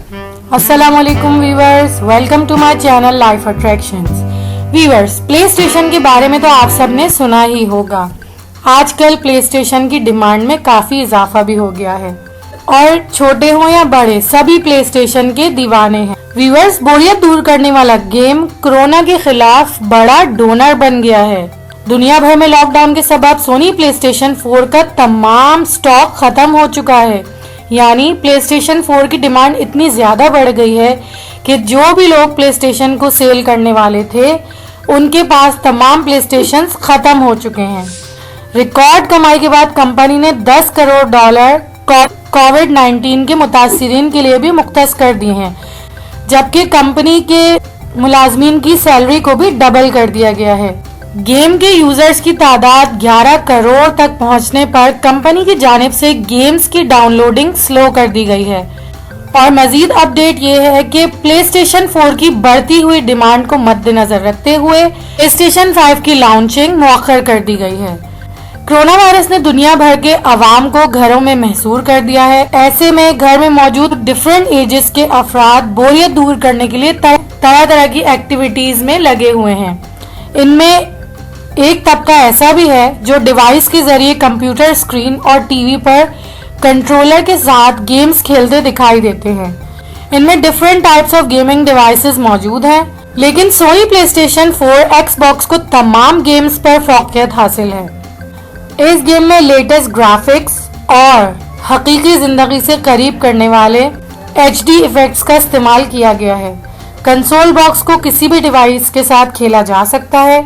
अस्सलाम वालेकुम viewers, welcome to my channel life attractions. Viewers, PlayStation के बारे में तो आप सबने सुना ही होगा। आजकल प्ले स्टेशन की डिमांड में काफी इजाफा भी हो गया है और छोटे हो या बड़े सभी प्ले स्टेशन के दीवाने हैं। व्यूअर्स, बोरियत दूर करने वाला गेम कोरोना के खिलाफ बड़ा डोनर बन गया है। दुनिया भर में लॉकडाउन के सबब सोनी प्ले स्टेशन 4 का तमाम स्टॉक खत्म हो चुका है। यानी प्ले स्टेशन 4 की डिमांड इतनी ज्यादा बढ़ गई है कि जो भी लोग प्ले स्टेशन को सेल करने वाले थे उनके पास तमाम प्ले स्टेशन खत्म हो चुके हैं। रिकॉर्ड कमाई के बाद कंपनी ने $10 करोड़ कोविड-19 के मुतासिरीन के लिए भी मुख्तस कर दिए हैं, जबकि कंपनी के मुलाजमीन की सैलरी को भी डबल कर दिया गया है। गेम के यूजर्स की तादाद 11 करोड़ तक पहुंचने पर कंपनी की जानिब से गेम्स की डाउनलोडिंग स्लो कर दी गई है। और मजीद अपडेट ये है कि प्ले स्टेशन 4 की बढ़ती हुई डिमांड को मद्देनजर रखते हुए प्ले स्टेशन 5 की लॉन्चिंग मौखर कर दी गई है। कोरोना वायरस ने दुनिया भर के अवाम को घरों में महसूर कर दिया है। ऐसे में घर में मौजूद डिफरेंट एजेस के अफराद बोरियत दूर करने के लिए तरह तरह की एक्टिविटीज में लगे हुए हैं। इनमें एक तबका ऐसा भी है जो डिवाइस के जरिए कंप्यूटर स्क्रीन और टीवी पर कंट्रोलर के साथ गेम्स खेलते दिखाई देते हैं। इनमें different types of gaming devices मौजूद हैं, लेकिन सोनी प्ले स्टेशन 4 एक्सबॉक्स को तमाम गेम्स पर फौकियत हासिल है। इस गेम में लेटेस्ट ग्राफिक्स और हकीकी जिंदगी से करीब करने वाले HD इफेक्ट्स का इस्तेमाल किया गया है। कंसोल बॉक्स को किसी भी डिवाइस के साथ खेला जा सकता है।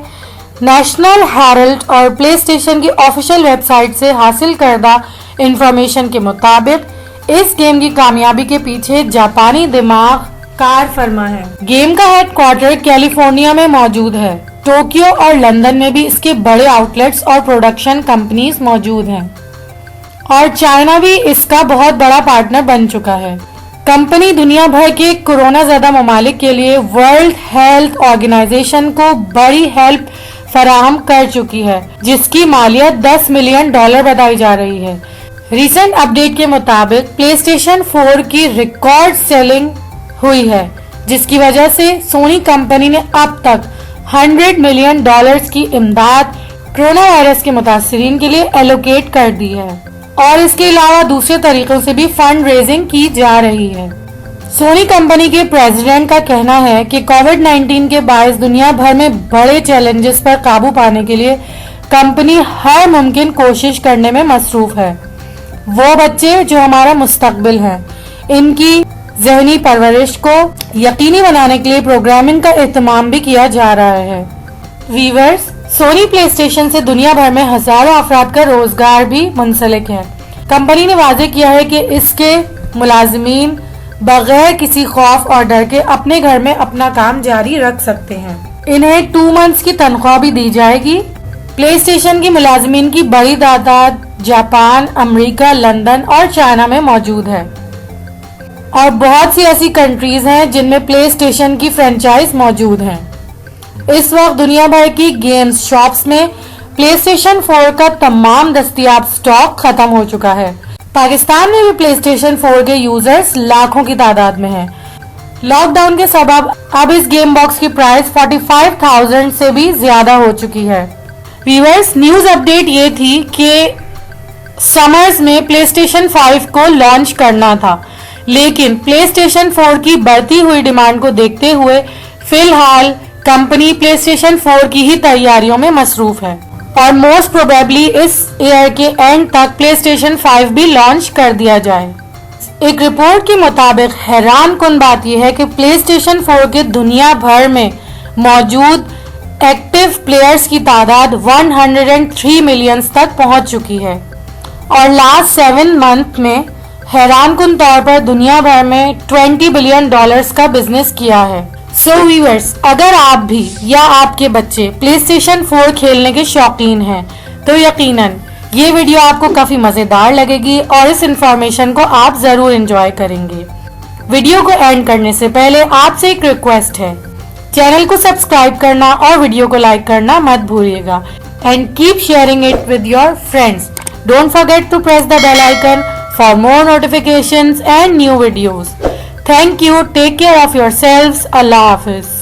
नेशनल हेरल्ड और प्ले स्टेशन की ऑफिशियल वेबसाइट से हासिल करदा इंफॉर्मेशन के मुताबिक इस गेम की कामयाबी के पीछे जापानी दिमाग कार फरमा है। गेम का हेडक्वार्टर कैलिफोर्निया में मौजूद है। टोक्यो और लंदन में भी इसके बड़े आउटलेट्स और प्रोडक्शन कंपनीज मौजूद हैं और चाइना भी इसका बहुत बड़ा पार्टनर बन चुका है। कंपनी दुनिया भर के कोरोना ज़्यादा ममालिक के लिए वर्ल्ड हेल्थ ऑर्गेनाइजेशन को बड़ी हेल्प फराहम कर चुकी है, जिसकी मालियत $10 मिलियन बताई जा रही है। रिसेंट अपडेट के मुताबिक प्ले स्टेशन 4 की रिकॉर्ड सेलिंग हुई है, जिसकी वजह से सोनी कंपनी ने अब तक $100 मिलियन की इमदाद कोरोना वायरस के मुतासिरीन के लिए एलोकेट कर दी है और इसके अलावा दूसरे तरीकों से भी फंड रेजिंग की जा रही है। सोनी कंपनी के प्रेसिडेंट का कहना है कि कोविड-19 के बायस दुनिया भर में बड़े चैलेंजेस पर काबू पाने के लिए कंपनी हर मुमकिन कोशिश करने में मसरूफ है। वो बच्चे जो हमारा मुस्तकबिल है, इनकी ज़हनी परवरिश को यकीनी बनाने के लिए प्रोग्रामिंग का एहतमाम भी किया जा रहा है। व्यूअर्स, सोनी प्ले स्टेशन से दुनिया भर में हजारों अफराद का रोजगार भी मुंसलिक है। कंपनी ने वाजे किया है कि इसके मुलाजमीन बगैर किसी खौफ और डर के अपने घर में अपना काम जारी रख सकते हैं। इन्हें 2 मंथ्स की तनख्वाह भी दी जाएगी। प्ले स्टेशन की मुलाजमीन की बड़ी तादाद जापान, अमेरिका, लंदन और चाइना में मौजूद है और बहुत सी ऐसी कंट्रीज हैं जिनमें प्ले स्टेशन की फ्रेंचाइज मौजूद हैं। इस वक्त दुनिया भर की गेम्स शॉप्स में प्ले स्टेशन 4 का तमाम दस्तयाब स्टॉक खत्म हो चुका है। पाकिस्तान में भी प्ले स्टेशन 4 के यूजर्स लाखों की तादाद में हैं। लॉकडाउन के सबब अब इस गेम बॉक्स की प्राइस 45,000 से भी ज्यादा हो चुकी है। व्यूअर्स, न्यूज अपडेट ये थी कि समर्स में प्ले स्टेशन 5 को लॉन्च करना था, लेकिन प्ले स्टेशन 4 की बढ़ती हुई डिमांड को देखते हुए फिलहाल कंपनी प्ले स्टेशन 4 की ही तैयारियों में मसरूफ है और मोस्ट प्रोबेबली इस ईयर के एंड तक प्ले स्टेशन 5 भी लॉन्च कर दिया जाए। एक रिपोर्ट के मुताबिक हैरान कुन बात यह है कि प्ले स्टेशन 4 के दुनिया भर में मौजूद एक्टिव प्लेयर्स की तादाद 103 मिलियन तक पहुंच चुकी है और लास्ट 7 मंथ में हैरान कुन तौर पर दुनिया भर में $20 बिलियन का बिजनेस किया है। सो व्यूअर्स, अगर आप भी या आपके बच्चे प्ले स्टेशन 4 खेलने के शौकीन हैं तो यकीनन ये वीडियो आपको काफी मजेदार लगेगी और इस इंफॉर्मेशन को आप जरूर एंजॉय करेंगे। वीडियो को एंड करने से पहले आपसे एक रिक्वेस्ट है, चैनल को सब्सक्राइब करना और वीडियो को लाइक करना मत भूलिएगा and keep sharing it with your friends. Don't forget to press the bell icon for more notifications and new videos. Thank you. Take care of yourselves. Allah Hafiz.